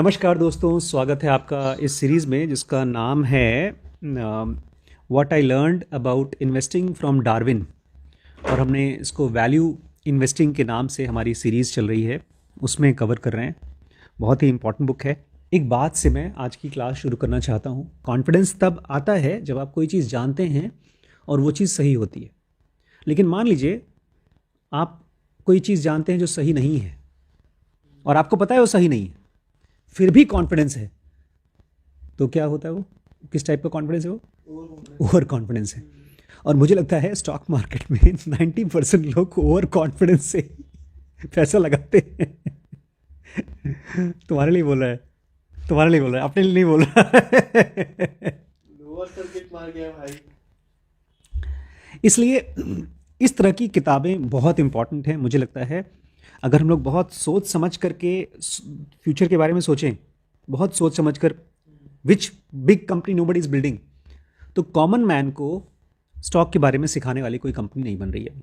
नमस्कार दोस्तों, स्वागत है आपका इस सीरीज़ में जिसका नाम है what I learned about investing from Darwin. और हमने इसको वैल्यू इन्वेस्टिंग के नाम से हमारी सीरीज़ चल रही है, उसमें कवर कर रहे हैं। बहुत ही इंपॉर्टेंट बुक है। एक बात से मैं आज की क्लास शुरू करना चाहता हूँ। कॉन्फिडेंस तब आता है जब आप कोई चीज़ जानते हैं और वो चीज़ सही होती है। लेकिन मान लीजिए आप कोई चीज़ जानते हैं जो सही नहीं है और आपको पता है वो सही नहीं है, फिर भी कॉन्फिडेंस है, तो क्या होता है? वो किस टाइप का कॉन्फिडेंस है? वो ओवर कॉन्फिडेंस है। और मुझे लगता है स्टॉक मार्केट में 90% लोग ओवर कॉन्फिडेंस से पैसा लगाते हैं। तुम्हारे लिए बोल रहा है, तुम्हारे लिए बोल रहा है, अपने लिए नहीं बोल रहा है। लोअर सर्किट मार गया भाई। इसलिए इस तरह की किताबें बहुत इंपॉर्टेंट हैं। मुझे लगता है अगर हम लोग बहुत सोच समझ करके फ्यूचर के बारे में सोचें, बहुत सोच समझ कर, which big company nobody is building, तो कॉमन मैन को स्टॉक के बारे में सिखाने वाली कोई कंपनी नहीं बन रही है।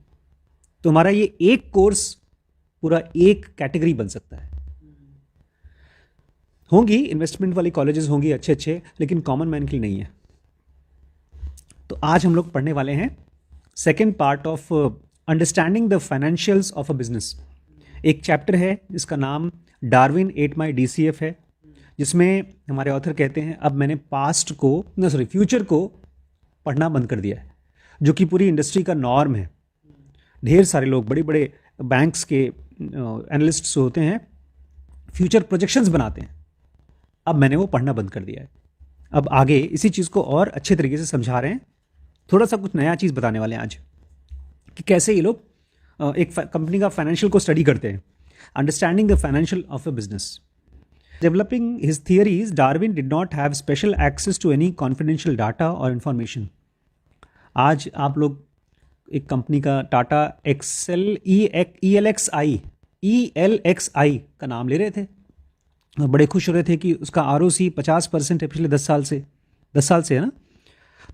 तो हमारा ये एक कोर्स पूरा एक कैटेगरी बन सकता है। होंगी इन्वेस्टमेंट वाली कॉलेजेस होंगी अच्छे अच्छे, लेकिन कॉमन मैन के लिए नहीं है। तो आज हम लोग पढ़ने वाले हैं second part of understanding the financials of a business. एक चैप्टर है जिसका नाम डार्विन एट माई DCF है, जिसमें हमारे ऑथर कहते हैं अब मैंने फ्यूचर को पढ़ना बंद कर दिया है, जो कि पूरी इंडस्ट्री का नॉर्म है। ढेर सारे लोग, बड़े बड़े बैंक्स के एनालिस्ट्स होते हैं, फ्यूचर प्रोजेक्शंस बनाते हैं। अब मैंने वो पढ़ना बंद कर दिया है। अब आगे इसी चीज़ को और अच्छे तरीके से समझा रहे हैं। थोड़ा सा कुछ नया चीज़ बताने वाले हैं आज कि कैसे ये लोग एक कंपनी का फाइनेंशियल को स्टडी करते हैं। Understanding the financial of a business. Developing his theories, Darwin did not have special access to any confidential data और इंफॉर्मेशन। आज आप लोग एक कंपनी का टाटा एक्सेल ELXI का नाम ले रहे थे और बड़े खुश हो रहे थे कि उसका ROC 50% है पिछले 10 साल से है ना।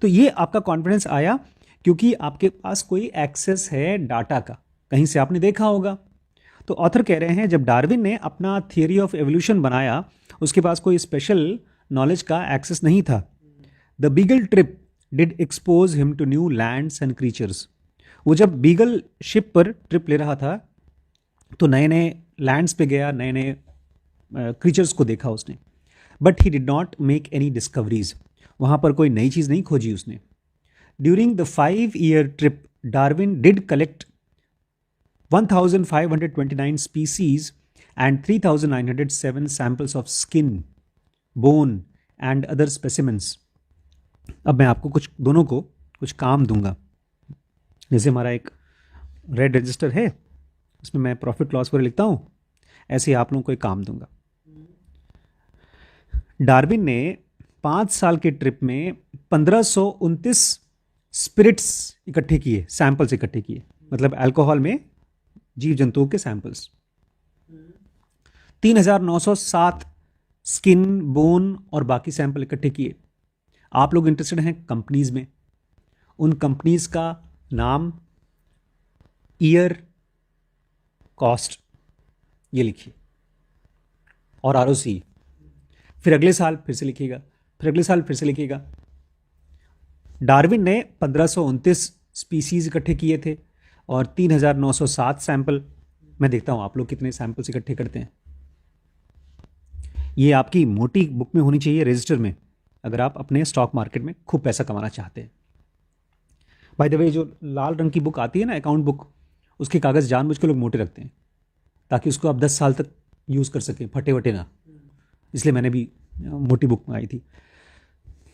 तो ये आपका कॉन्फिडेंस आया क्योंकि आपके पास कोई एक्सेस है डाटा का, कहीं से आपने देखा होगा। तो ऑथर कह रहे हैं जब डार्विन ने अपना थियरी ऑफ एवोल्यूशन बनाया, उसके पास कोई स्पेशल नॉलेज का एक्सेस नहीं था। The Beagle trip did expose him to new lands and creatures. वो जब बीगल शिप पर ट्रिप ले रहा था तो नए नए लैंड्स पे गया, नए नए क्रीचर्स को देखा उसने। But he did not make any discoveries. वहाँ पर कोई नई चीज़ नहीं खोजी उसने। During the 5-year trip, Darwin did collect 1529 species and 3907 samples of skin, bone and other specimens. अब मैं आपको दोनों को कुछ काम दूंगा। जैसे हमारा एक रेड रजिस्टर है, उसमें मैं प्रॉफिट लॉस पर लिखता हूँ, ऐसे ही आप लोगों को एक काम दूंगा। डार्विन ने 5 साल के ट्रिप में 1529 स्पिरिट्स इकट्ठे किए, सैंपल्स इकट्ठे किए, मतलब अल्कोहल में जीव जंतुओं के सैंपल्स। 3907 स्किन, बोन और बाकी सैंपल इकट्ठे किए। आप लोग इंटरेस्टेड हैं कंपनीज में, उन कंपनीज का नाम, ईयर, कॉस्ट ये लिखिए और ROC। फिर अगले साल फिर से लिखिएगा, फिर अगले साल फिर से लिखिएगा। डार्विन ने 1529 स्पीसीज इकट्ठे किए थे और 3907 सैंपल। मैं देखता हूँ आप लोग कितने सैंपल्स इकट्ठे करते हैं। ये आपकी मोटी बुक में होनी चाहिए, रजिस्टर में, अगर आप अपने स्टॉक मार्केट में खूब पैसा कमाना चाहते हैं। बाय द वे, जो लाल रंग की बुक आती है ना, अकाउंट बुक, उसके कागज़ जानबूझ के लोग मोटे रखते हैं ताकि उसको आप 10 साल तक यूज़ कर सकें, फटे वटे ना। इसलिए मैंने भी मोटी बुक मंगाई थी।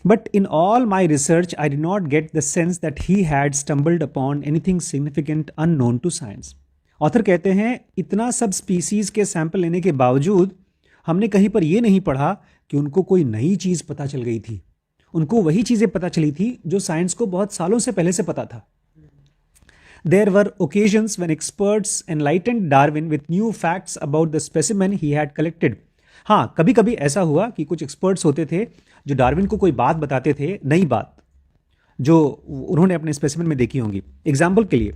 But in all my research, I did not get the sense that he had stumbled upon anything significant unknown to science. Author कहते हैं इतना सब स्पीसीज के सैंपल लेने के बावजूद हमने कहीं पर यह नहीं पढ़ा कि उनको कोई नई चीज़ पता चल गई थी। उनको वही चीज़ें पता चली थी जो साइंस को बहुत सालों से पहले से पता था। There were occasions when experts enlightened Darwin with new facts about the specimen he had collected. हाँ, कभी कभी ऐसा हुआ कि कुछ एक्सपर्ट्स होते थे जो डार्विन को कोई बात बताते थे, नई बात जो उन्होंने अपने स्पेसिमेन में देखी होंगी। एग्जाम्पल के लिए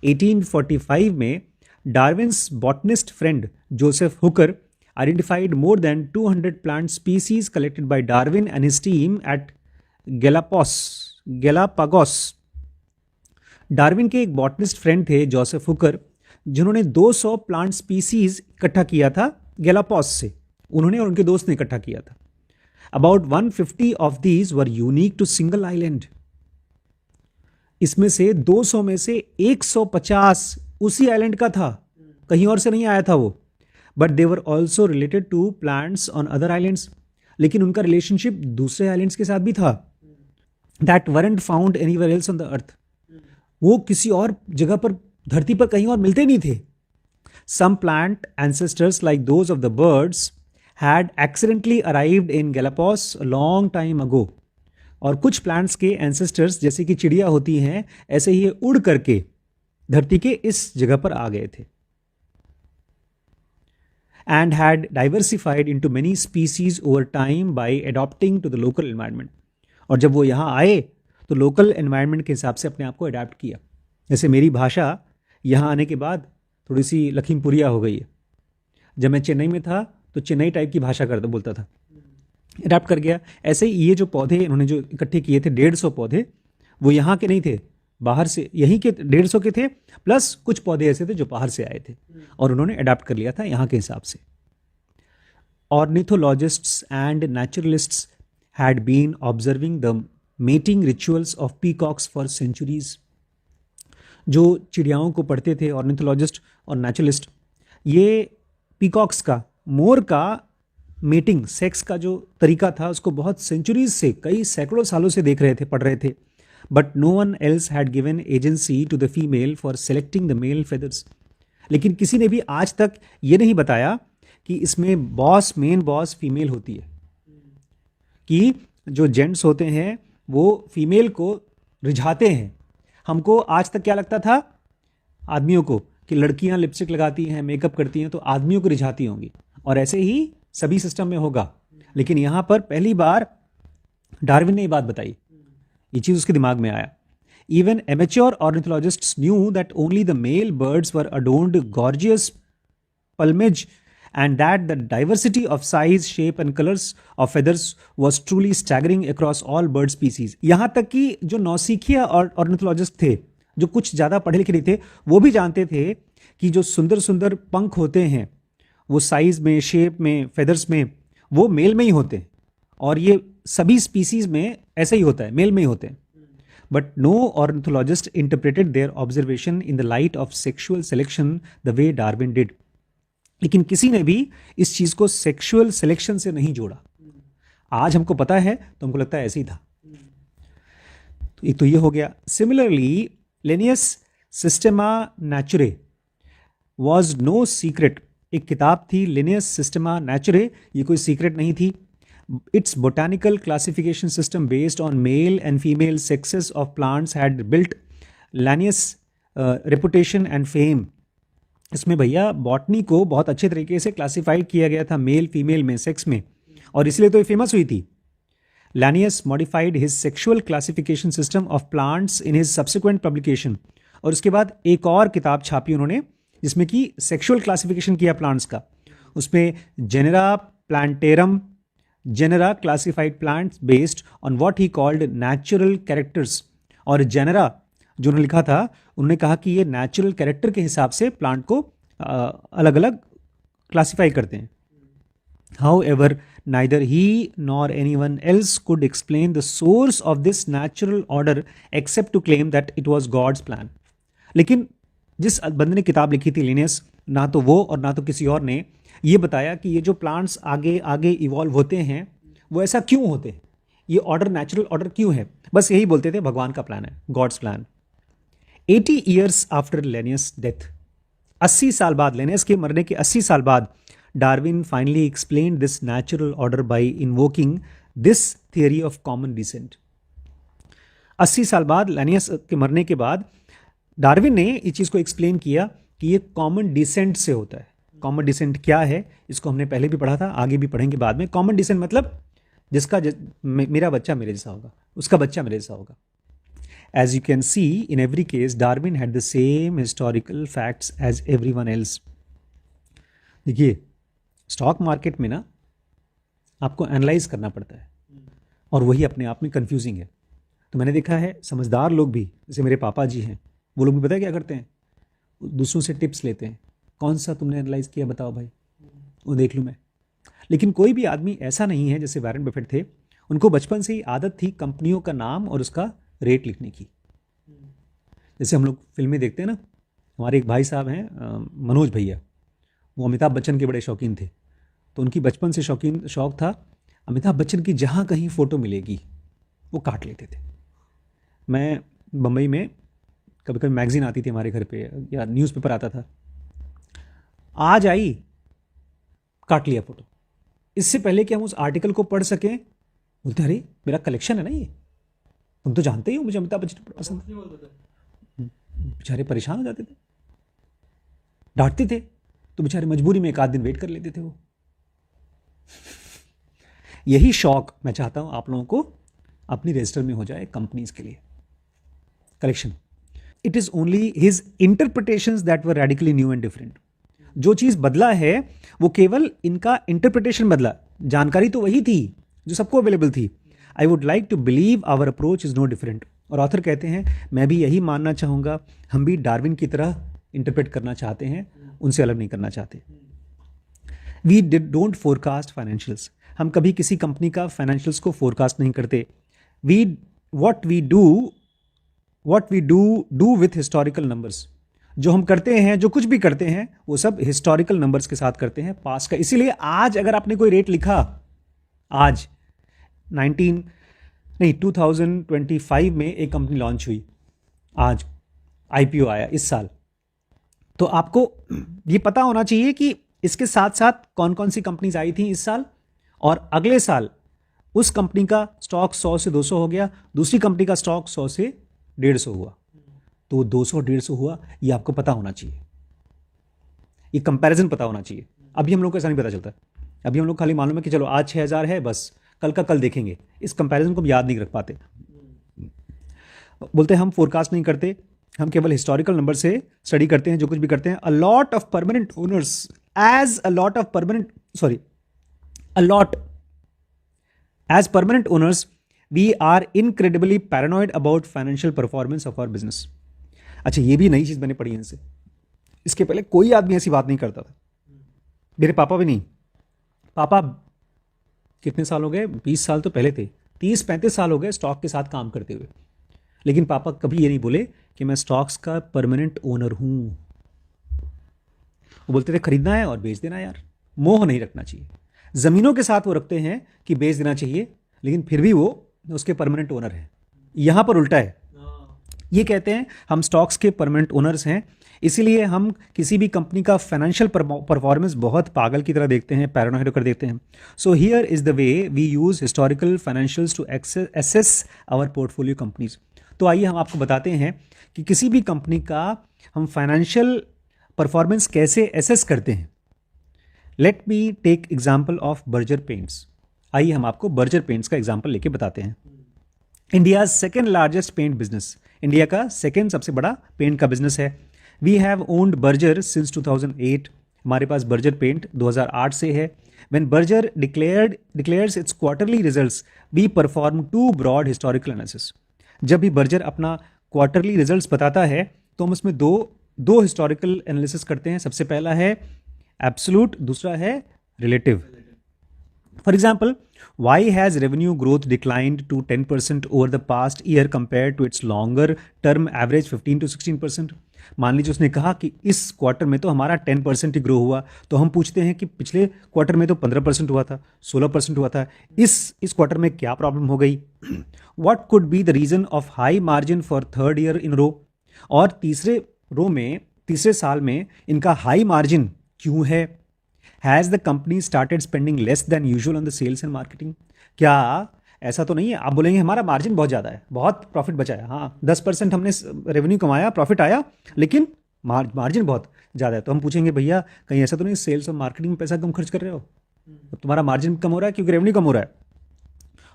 1845 में Darwin's botanist friend Joseph Hooker identified more than 200 plant species collected by Darwin and his team at Galapagos. Darwin के एक बॉटनिस्ट फ्रेंड थे जोसेफ हुकर, जिन्होंने 200 प्लांट स्पीसीज इकट्ठा किया था गैलापागोस से। उन्होंने और उनके दोस्त ने इकट्ठा किया था। About 150 of these were unique to single island. इसमें से 200 में से 150 उसी आइलैंड का था, कहीं और से नहीं आया था वो। But they were also related to plants on other islands, लेकिन उनका रिलेशनशिप दूसरे आइलैंड्स के साथ भी था। That weren't found anywhere else on the earth. वो किसी और जगह पर, धरती पर कहीं और मिलते नहीं थे। Some plant ancestors like those of the birds had accidentally arrived in Galapagos a long time ago. और कुछ प्लांट्स के एंसेस्टर्स, जैसे कि चिड़िया होती हैं, ऐसे ही उड़ करके धरती के इस जगह पर आ गए थे। And had diversified into many species over time by adopting to the local environment. और जब वो यहाँ आए तो लोकल एनवायरनमेंट के हिसाब से अपने आप को अडैप्ट किया। जैसे मेरी भाषा यहाँ आने के बाद थोड़ी सी लखीमपुरिया हो गई है। जब मैं चेन्नई में था तो चेन्नई टाइप की भाषा बोलता था, अडैप्ट कर गया। ऐसे ही ये जो पौधे इन्होंने जो इकट्ठे किए थे 150 पौधे, वो यहाँ के नहीं थे, बाहर से, यहीं के 150 के थे, प्लस कुछ पौधे ऐसे थे जो बाहर से आए थे और उन्होंने अडैप्ट कर लिया था यहाँ के हिसाब से। Ornithologists and naturalists had been observing the mating rituals of peacocks for centuries. जो चिड़ियाओं को पढ़ते थे ऑर्निथोलॉजिस्ट और नेचुरलिस्ट, ये पीकॉक्स का, मोर का मेटिंग, सेक्स का जो तरीका था उसको बहुत सेंचुरीज से, कई सैकड़ों सालों से देख रहे थे, पढ़ रहे थे। But no one else had given agency to the female for selecting the male feathers. लेकिन किसी ने भी आज तक ये नहीं बताया कि इसमें मेन बॉस फीमेल होती है, कि जो जेंट्स होते हैं वो फीमेल को रिझाते हैं। हमको आज तक क्या लगता था आदमियों को, कि लड़कियां लिपस्टिक लगाती हैं, मेकअप करती हैं तो आदमियों को रिझाती होंगी, और ऐसे ही सभी सिस्टम में होगा। लेकिन यहां पर पहली बार डार्विन ने ये बात बताई, ये चीज उसके दिमाग में आया। Even amateur ornithologists knew that only the male birds were adorned gorgeous plumage and that the diversity of size, shape and colors of feathers was truly staggering across all bird species। यहाँ तक कि जो नौसिखिया और ornithologist थे, जो कुछ ज़्यादा पढ़े लिखे नहीं थे, वो भी जानते थे कि जो सुंदर सुंदर पंख होते हैं वो साइज में, शेप में, फेदर्स में, वो मेल में ही होते हैं, और ये सभी स्पीसीज में ऐसे ही होता है, मेल में ही होते हैं। But no ornithologist interpreted their observation in the light of sexual selection the way Darwin did. लेकिन किसी ने भी इस चीज को सेक्सुअल सिलेक्शन से नहीं जोड़ा। आज हमको पता है तो हमको लगता है ऐसे ही था। तो एक तो ये हो गया। Similarly Linnaeus Systema Naturae was no secret. एक किताब थी लिनियस सिस्टेमा नेचुरे, ये कोई सीक्रेट नहीं थी। It's botanical classification system based on male and female sexes of plants had built Linnaeus reputation and fame. इसमें भैया बॉटनी को बहुत अच्छे तरीके से क्लासिफाइड किया गया था मेल फीमेल में, सेक्स में, और इसलिए तो ये फेमस हुई थी। Linnaeus modified his sexual classification system of plants in his subsequent publication. और उसके बाद एक और किताब छापी उन्होंने जिसमें कि सेक्सुअल क्लासिफिकेशन किया प्लांट्स का। उसमें genera plantarum, genera classified plants based on what he called natural characters. और जेनेरा जो उन्होंने लिखा था, उन्होंने कहा कि ये नेचुरल कैरेक्टर के हिसाब से प्लांट को अलग अलग क्लासिफाई करते हैं। However neither he nor anyone else could explain the source of this natural order except to claim that it was God's plan. लेकिन जिस बंदे ने किताब लिखी थी लिनियस, ना तो वो और ना तो किसी और ने ये बताया कि ये जो प्लांट्स आगे आगे इवॉल्व होते हैं वो ऐसा क्यों होते हैं, ये ऑर्डर नेचुरल ऑर्डर क्यों है। बस यही बोलते थे भगवान का प्लान है, God's plan. 80 years after Linnaeus death, 80 साल बाद, लेनियस के मरने के 80 साल बाद, Darwin finally explained this natural order by invoking this theory of common descent. 80 साल बाद, लेनियस के मरने के बाद, डार्विन ने इस चीज़ को एक्सप्लेन किया कि ये कॉमन डिसेंट से होता है। कॉमन डिसेंट क्या है, इसको हमने पहले भी पढ़ा था, आगे भी पढ़ेंगे बाद में। कॉमन डिसेंट मतलब जिसका मेरा बच्चा मेरे जैसा होगा, उसका बच्चा मेरे जैसा होगा। As you can see, in every case, Darwin had the same historical facts as everyone else. देखिए, स्टॉक मार्केट में ना आपको एनालाइज करना पड़ता है और वही अपने आप में कंफ्यूजिंग है। तो मैंने देखा है समझदार लोग भी, जैसे मेरे पापा जी हैं, वो लोग भी पता है क्या करते हैं, दूसरों से टिप्स लेते हैं, कौन सा तुमने एनालाइज किया बताओ भाई, वो देख लूँ मैं। लेकिन कोई भी आदमी ऐसा नहीं है, जैसे वॉरेन बफेट थे, उनको बचपन से ही आदत थी कंपनियों का नाम और उसका रेट लिखने की। जैसे हम लोग फिल्में देखते हैं ना, हमारे एक भाई साहब हैं मनोज भैया, वो अमिताभ बच्चन के बड़े शौकीन थे। तो उनकी बचपन से शौक था, अमिताभ बच्चन की जहाँ कहीं फ़ोटो मिलेगी वो काट लेते थे। मैं बम्बई में कभी कभी मैगज़ीन आती थी हमारे घर पे या न्यूज़पेपर आता था, आज आई काट लिया फ़ोटो, इससे पहले कि हम उस आर्टिकल को पढ़ सकें बोलते अरे मेरा कलेक्शन है ना ये, तुम तो जानते ही हो मुझे अमिताभ बच्चन पसंद है। बेचारे परेशान हो जाते थे, डांटते थे, तो बेचारे मजबूरी में एक आध दिन वेट कर लेते थे वो। यही शौक मैं चाहता हूं आप लोगों को अपनी रजिस्टर में हो जाए कंपनीज के लिए। Collection, it is only his interpretations that were radically new and different. जो चीज बदला है वो केवल इनका इंटरप्रिटेशन बदला, जानकारी तो वही थी जो सबको अवेलेबल थी। I would like to believe our approach is no different. और ऑथर कहते हैं मैं भी यही मानना चाहूंगा, हम भी डार्विन की तरह इंटरप्रेट करना चाहते हैं, उनसे अलग नहीं करना चाहते। वी डोंट फोरकास्ट फाइनेंशियल्स, हम कभी किसी कंपनी का फाइनेंशियल्स को फोरकास्ट नहीं करते। What we do with historical numbers, जो हम करते हैं, जो कुछ भी करते हैं वो सब हिस्टोरिकल नंबर्स के साथ करते हैं, पास का। इसीलिए आज अगर आपने कोई रेट लिखा, आज 2025 में एक कंपनी लॉन्च हुई, आज आईपीओ आया इस साल, तो आपको ये पता होना चाहिए कि इसके साथ साथ कौन कौन सी कंपनीज आई थी इस साल, और अगले साल उस कंपनी का स्टॉक 100 से 200 हो गया, दूसरी कंपनी का स्टॉक 100 से 150 हुआ, तो 200-150 हुआ, ये आपको पता होना चाहिए, ये कंपैरिजन पता होना चाहिए। अभी हम लोग को ऐसा नहीं पता चलता, अभी हम लोग खाली मालूम है कि चलो आज 6000 है, बस कल का कल देखेंगे, इस कंपैरिजन को हम याद नहीं रख पाते। बोलते हैं हम फोरकास्ट नहीं करते, हम केवल हिस्टोरिकल नंबर से स्टडी करते हैं जो कुछ भी करते हैं। a lot as permanent owners we are incredibly paranoid about financial performance of our business। अच्छा, ये भी नई चीज मैंने पढ़ी इनसे, इसके पहले कोई आदमी ऐसी बात नहीं करता था, मेरे पापा भी नहीं। पापा कितने साल हो गए, 20 साल तो पहले थे, 30-35 साल हो गए स्टॉक के साथ काम करते हुए, लेकिन पापा कभी ये नहीं बोले कि मैं स्टॉक्स का परमानेंट ओनर हूं। वो बोलते थे खरीदना है और बेच देना यार, मोह नहीं रखना चाहिए। जमीनों के साथ वो रखते हैं कि बेच देना चाहिए, लेकिन फिर भी वो उसके परमानेंट ओनर हैं। यहां पर उल्टा है, ये कहते हैं हम स्टॉक्स के परमानेंट ओनर्स हैं, इसीलिए हम किसी भी कंपनी का फाइनेंशियल परफॉर्मेंस बहुत पागल की तरह देखते हैं, पैरानॉइड कर देखते हैं। So here is the way we use historical financials to assess our portfolio companies. तो आइए हम आपको बताते हैं कि किसी भी कंपनी का हम फाइनेंशियल परफॉर्मेंस कैसे एसेस करते हैं। Let me take example of Berger Paints. आइए हम आपको बर्जर पेंट्स का एग्जाम्पल लेके बताते हैं। India second largest paint business, India का सेकेंड सबसे बड़ा पेंट का बिजनेस है। We have owned Berger since 2008, हमारे पास बर्जर पेंट 2008 से है। When Berger declares its quarterly results, we perform two broad historical analysis। जब भी बर्जर अपना क्वार्टरली रिजल्ट्स बताता है तो हम उसमें दो हिस्टोरिकल एनालिसिस करते हैं। सबसे पहला है एब्सोल्यूट, दूसरा है relative. For example, Y has revenue growth declined to 10% over the past year compare to its longer term average 15-16%। मान लीजिए उसने कहा कि इस क्वार्टर में तो हमारा 10% ही ग्रो हुआ, तो हम पूछते हैं कि पिछले क्वार्टर में तो 15% हुआ था, 16% हुआ था, इस क्वार्टर में क्या प्रॉब्लम हो गई। What could be the reason of high margin for third year in row, और तीसरे साल में इनका हाई मार्जिन क्यों है। Has the company started spending less than usual on the sales and marketing, क्या ऐसा तो नहीं है। आप बोलेंगे हमारा मार्जिन बहुत ज़्यादा है, बहुत प्रॉफिट बचा है, हाँ 10% हमने रेवेन्यू कमाया, प्रॉफिट आया, लेकिन मार्जिन बहुत ज़्यादा है। तो हम पूछेंगे भैया कहीं ऐसा तो नहीं सेल्स और मार्केटिंग में पैसा कम खर्च कर रहे हो, तो तुम्हारा मार्जिन कम हो रहा है क्योंकि रेवेन्यू कम हो रहा है।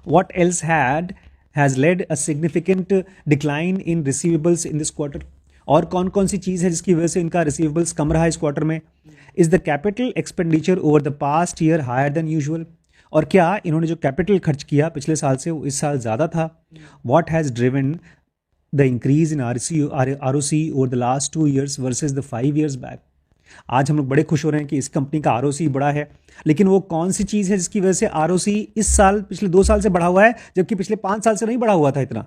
What else has led a significant decline in receivables in this quarter, और कौन कौन सी चीज़ है जिसकी वजह से इनका रिसीवेबल्स कम रहा इस क्वार्टर में? Is the capital expenditure over the past year higher than usual? और क्या इन्होंने जो कैपिटल खर्च किया पिछले साल से वो इस साल ज़्यादा था? What has driven the increase in ROC over the last 2 years versus the 5 years back? आज हम लोग बड़े खुश हो रहे हैं कि इस कंपनी का ROC बड़ा है, लेकिन वो कौन सी चीज़ है जिसकी वजह से ROC इस साल पिछले 2 साल से बढ़ा हुआ है जबकि पिछले 5 साल से नहीं बढ़ा हुआ था इतना?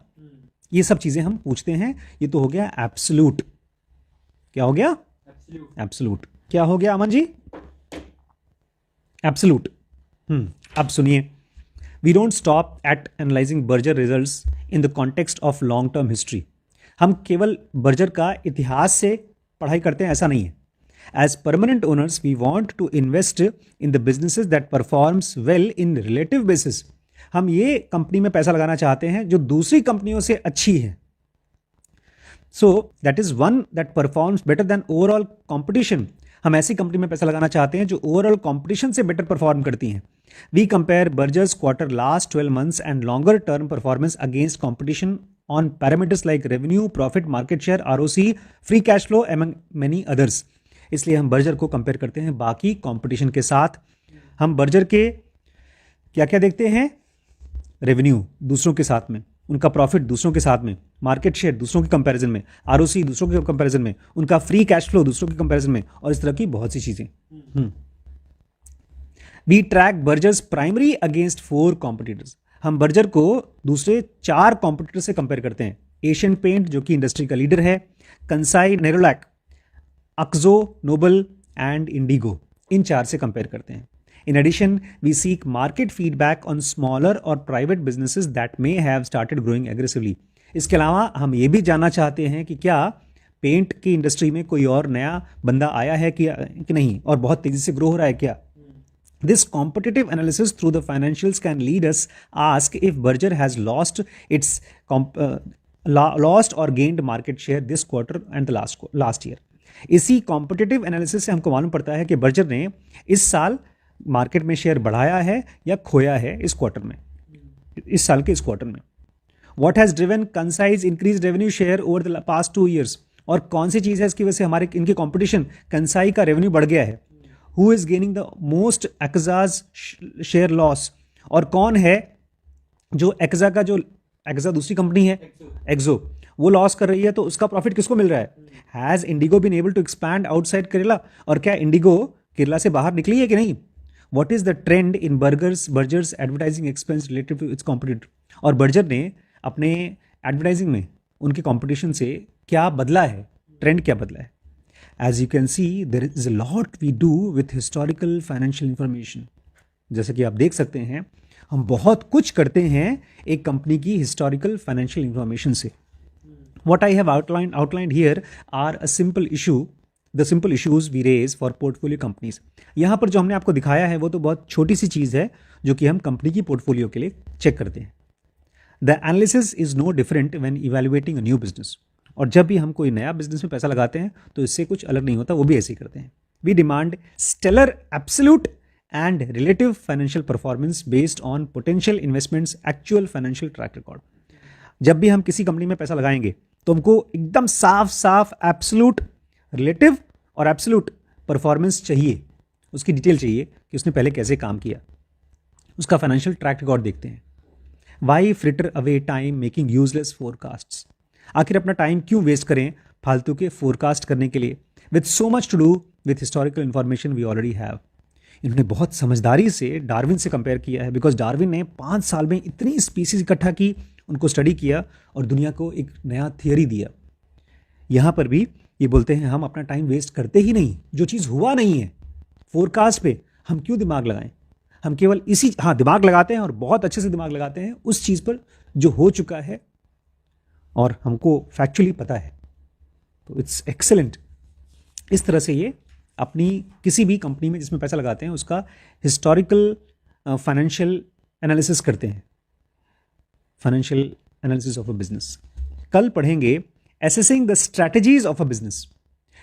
ये सब चीज़ें हम पूछते हैं। ये तो हो गया एब्सोल्यूट। क्या हो गया? एब्सोल्यूट। क्या हो गया अमन जी? एब्सोल्यूट। अब सुनिए, we don't stop at analysing Berger results in the context of long term history. हम केवल बर्जर का इतिहास से पढ़ाई करते हैं ऐसा नहीं है। As permanent owners we want to invest in the businesses that performs well in relative basis. हम ये कंपनी में पैसा लगाना चाहते हैं जो दूसरी कंपनियों से अच्छी है। So that is one that performs better than overall competition. हम ऐसी कंपनी में पैसा लगाना चाहते हैं जो ओवरऑल कॉम्पिटिशन से बेटर परफॉर्म करती हैं। We compare Berger's quarter last 12 months and longer term performance against competition on parameters like revenue, profit, market share, ROC, free cash flow among many others. इसलिए हम बर्जर को compare करते हैं बाकी competition के साथ। हम बर्जर के क्या क्या देखते हैं? रेवेन्यू दूसरों के साथ में, उनका प्रॉफिट दूसरों के साथ में, मार्केट शेयर दूसरों के कंपैरिजन में, ROC दूसरों के कंपैरिजन में, उनका फ्री कैश फ्लो दूसरों के कंपैरिजन में, और इस तरह की बहुत सी चीज़ें। We track Berger's primary against 4 competitors. हम बर्जर को दूसरे 4 कॉम्पिटिटर से कंपेयर करते हैं। एशियन पेंट जो कि इंडस्ट्री का लीडर है, Kansai Nerolac, Akzo Nobel and Indigo, इन 4 से कंपेयर करते हैं। In addition, we seek market feedback on smaller or private businesses that may have started growing aggressively. इसके अलावा हम ये भी जानना चाहते हैं कि क्या पेंट की इंडस्ट्री में कोई और नया बंदा आया है कि नहीं, और बहुत तेजी से ग्रो हो रहा है क्या? This competitive analysis through the financials can lead us ask if Berger has lost its lost or gained market share this quarter and the last year. इसी कॉम्पिटिटिव एनालिसिस से हमको मालूम पड़ता है कि बर्जर ने इस साल मार्केट में शेयर बढ़ाया है या खोया है इस क्वार्टर में, इस साल के इस क्वार्टर में। What has driven concise increase revenue share over the past 2 years? और कौन सी चीज़ है इसकी वजह से हमारे इनके कॉम्पिटिशन कंसाई का रेवेन्यू बढ़ गया है? Who is gaining the most excess share loss? और कौन है जो एक्जा का, जो एक्जा दूसरी कंपनी है एक्जो, वो लॉस कर रही है, तो उसका प्रॉफिट किसको मिल रहा है? Has Indigo been able to expand outside Kerala? और क्या इंडिगो केरला से बाहर निकली है कि नहीं? What is the trend in Berger's advertising expense relative to its competitor? और बर्जर ने अपने एडवर्टाइजिंग में उनके कंपटीशन से क्या बदला है, ट्रेंड क्या बदला है? As you can see, there is a lot we do with historical financial information. जैसे कि आप देख सकते हैं, हम बहुत कुछ करते हैं एक कंपनी की हिस्टोरिकल फाइनेंशियल इंफॉर्मेशन से। What I have outlined here are a simple issue. The simple issues we raise for portfolio companies. यहाँ पर जो हमने आपको दिखाया है वो तो बहुत छोटी सी चीज़ है जो कि हम कंपनी की पोर्टफोलियो के लिए चेक करते हैं। The analysis is no different when evaluating a new business. और जब भी हम कोई नया बिजनेस में पैसा लगाते हैं तो इससे कुछ अलग नहीं होता, वो भी ऐसे ही करते हैं। We demand stellar absolute and relative financial performance based on potential investments actual financial track record. जब भी हम किसी कंपनी में पैसा लगाएंगे तो हमको एकदम साफ एब्सोल्यूट, रिलेटिव और एब्सोल्यूट परफॉर्मेंस चाहिए, उसकी डिटेल चाहिए कि उसने पहले कैसे काम किया, उसका फाइनेंशियल ट्रैक रिकॉर्ड देखते हैं। Why fritter away time making useless forecasts? आखिर अपना टाइम क्यों वेस्ट करें फालतू के फोरकास्ट करने के लिए, with so much to do with historical information we already have. इन्होंने बहुत समझदारी से डार्विन से कंपेयर किया है, बिकॉज डार्विन ने 5 साल में इतनी स्पीसीज इकट्ठा की, उनको स्टडी किया और दुनिया को एक नया थियरी दिया। यहाँ पर भी ये बोलते हैं हम अपना टाइम वेस्ट करते ही नहीं, जो चीज़ हुआ नहीं है फोरकास्ट पे हम क्यों दिमाग लगाएं। हम केवल दिमाग लगाते हैं और बहुत अच्छे से दिमाग लगाते हैं उस चीज़ पर जो हो चुका है और हमको फैक्चुअली पता है। तो इट्स एक्सेलेंट। इस तरह से ये अपनी किसी भी कंपनी में जिसमें पैसा लगाते हैं उसका हिस्टोरिकल फाइनेंशियल एनालिसिस करते हैं, financial analysis of a business. कल पढ़ेंगे assessing the strategies of a business.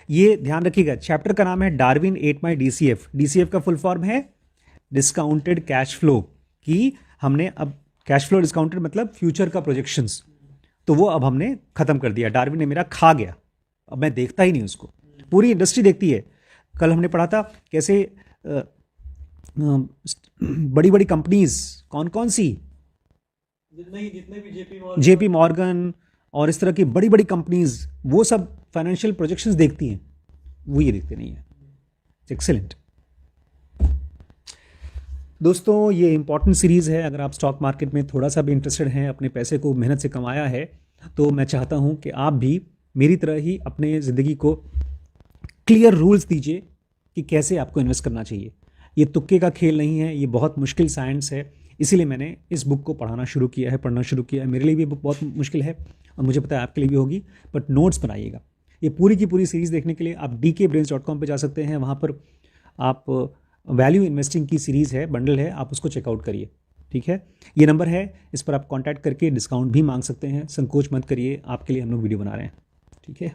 ये ध्यान रखिएगा, चैप्टर का नाम है डार्विन 8 माई DCF। DCF का फुल फॉर्म है डिस्काउंटेड कैश फ्लो, कि हमने अब कैश फ्लो डिस्काउंटेड मतलब फ्यूचर का प्रोजेक्शंस, तो वो अब हमने खत्म कर दिया। डार्विन ने मेरा खा गया, अब मैं देखता ही नहीं उसको, पूरी इंडस्ट्री देखती है। कल हमने पढ़ा था कैसे बड़ी बड़ी कंपनीज, कौन कौन सी, जितने भी जेपी मॉर्गन और इस तरह की बड़ी बड़ी कंपनीज, वो सब फाइनेंशियल प्रोजेक्शंस देखती हैं, वो ये देखते नहीं है। एक्सेलेंट दोस्तों, ये इंपॉर्टेंट सीरीज़ है। अगर आप स्टॉक मार्केट में थोड़ा सा भी इंटरेस्टेड हैं, अपने पैसे को मेहनत से कमाया है, तो मैं चाहता हूँ कि आप भी मेरी तरह ही अपने ज़िंदगी को क्लियर रूल्स दीजिए कि कैसे आपको इन्वेस्ट करना चाहिए। ये तुक्के का खेल नहीं है, ये बहुत मुश्किल साइंस है। इसीलिए मैंने इस बुक को पढ़ना शुरू किया है। मेरे लिए भी बुक बहुत मुश्किल है और मुझे पता है आपके लिए भी होगी, बट नोट्स बनाइएगा। ये पूरी की पूरी सीरीज़ देखने के लिए आप dkbrains.com पे जा सकते हैं। वहाँ पर आप वैल्यू इन्वेस्टिंग की सीरीज़ है, बंडल है, आप उसको चेकआउट करिए। ठीक है, ये नंबर है, इस पर आप कांटेक्ट करके डिस्काउंट भी मांग सकते हैं। संकोच मत करिए, आपके लिए हम लोग वीडियो बना रहे हैं। ठीक है।